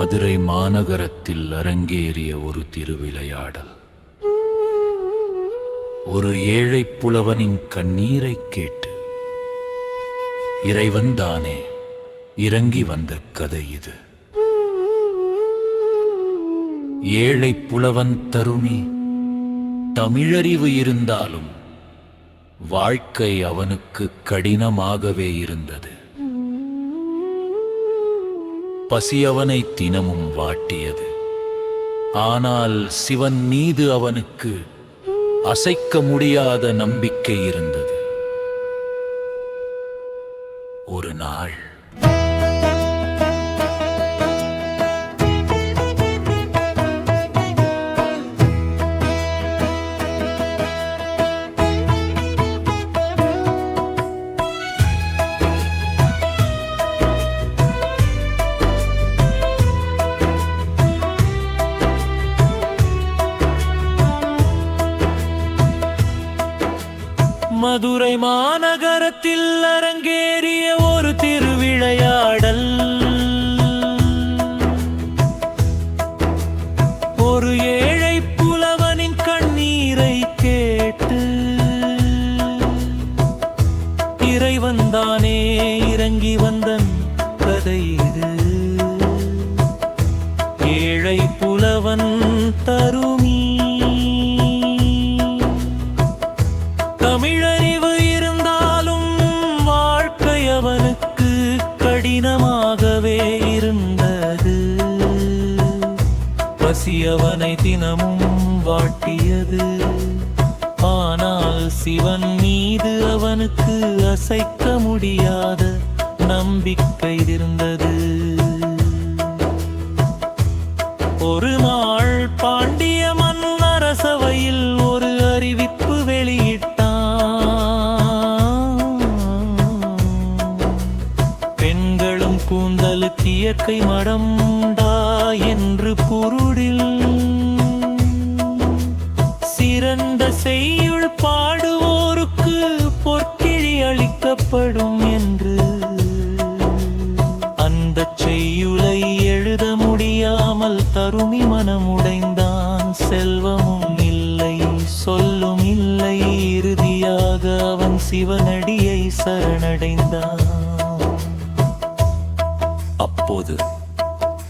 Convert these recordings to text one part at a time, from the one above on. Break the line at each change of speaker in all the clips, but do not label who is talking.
மதுரை மாநகரத்தில் அரங்கேறிய ஒரு திருவிளையாடல். ஒரு ஏழை புலவனின் கண்ணீரை கேட்டு இறைவன் தானே இறங்கி வந்த கதை இது. ஏழை புலவன் தருமி தமிழறிவு இருந்தாலும் வாழ்க்கை அவனுக்கு கடினமாகவே இருந்தது. பசி அவனை தினமும் வாட்டியது. ஆனால் சிவன் மீது அவனுக்கு அசைக்க முடியாத நம்பிக்கை இருந்தது. ஒரு நாள் மதுரை மாநகரத்தில் அரங்கேறிய ஒரு திருவிளையாடல். ஒரு ஏழை புலவனின் கண்ணீரை கேட்டு இறைவன் தானே இறங்கி வந்தன் கதை இது. ஏழை புலவன் தருமி தமிழறிவு இருந்தாலும் வாழ்க்கை அவனுக்கு கடினமாகவே இருந்தது. பசி அவனை தினமும் வாட்டியது. ஆனால் சிவன் மீது அவனுக்கு அசைக்க முடியாத நம்பிக்கை இருந்தது. ஒரு நாள் பாண்டிய மன்னரசவையில் ஒரு அறிவிப்பு வெளியிட்டார். கூந்தலுக்கு இயற்கை மடம்டா என்று பொருளில் சிறந்த செய்யுள் பாடுவோருக்கு பொற்கிழி அளிக்கப்படும் என்று. அந்த செய்யுளை எழுத முடியாமல் தருமி மனமுடைந்தான். செல்வமும் இல்லை, சொல்லும் இல்லை. இறுதியாக அவன் சிவனடியை சரணடைந்தான். அப்போது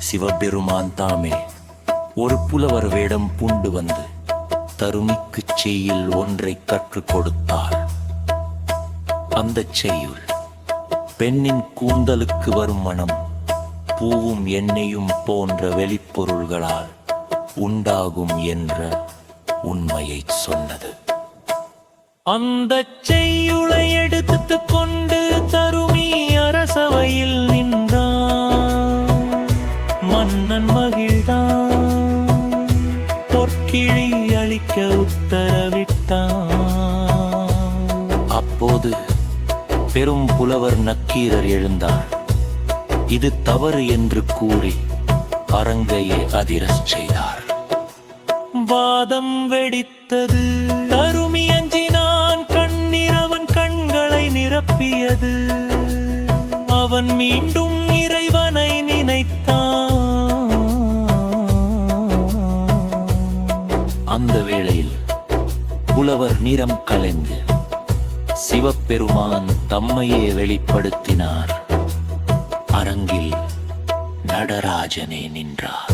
சிவபெருமான் தாமே ஒரு புலவர் வேடம் பூண்டு வந்து தருமிக்கு செய்யுள் ஒன்றை கற்றுக் கொடுத்தார். அந்த செய்யுள் பெண்ணின் கூந்தலுக்கு வரும் மனம் பூவும் எண்ணெயும் போன்ற வெளிப்பொருள்களால் உண்டாகும் என்ற உண்மையை சொன்னது. அந்த செய்யுளை எடுத்து கொண்டு தருமி அரசவையில் நின்றான். மன்னன் மகிழ்ந்தான். பொற்கிழி அளிக்க உத்தரவிட்டான். அப்போது பெரும் புலவர் நக்கீரர் எழுந்தார். இது தவறு என்று கூறி அரங்கையை அதிரச் செய்தார். வாதம் வெடித்தது. தருமி அஞ்சினான். கண்ணீர் அவன் கண்களை நிரப்பியது. அவன் மீண்டும் இறைவனை நினைத்தான். அந்த வேளையில் புலவர் நிறம் கலைந்து சிவபெருமான் தம்மையே வெளிப்படுத்தினார். அரங்கில் நடராஜனே நின்றார்.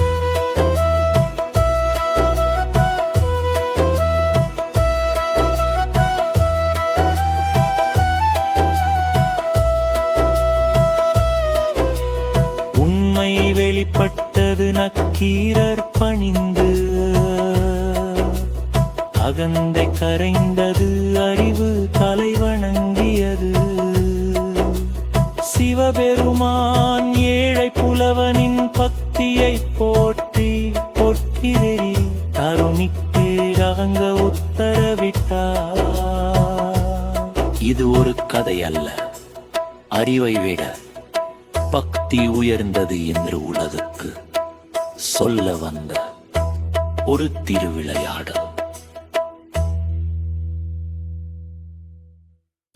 உண்மை வெளிப்பட்டது. நக்கீரர் பணிந்து அகந்தை கரைந்தது. அறிவு தலை வணங்கியது. சிவபெருமான் ஏழை புலவனின் பக்தியை போற்றி பொற்கிழி தருமிக்கு அகங்க உத்தரவிட்டார். இது ஒரு கதை அல்ல, அறிவை விட பக்தி உயர்ந்தது என்று உலகுக்கு சொல்ல வந்த ஒரு திருவிளையாடல்.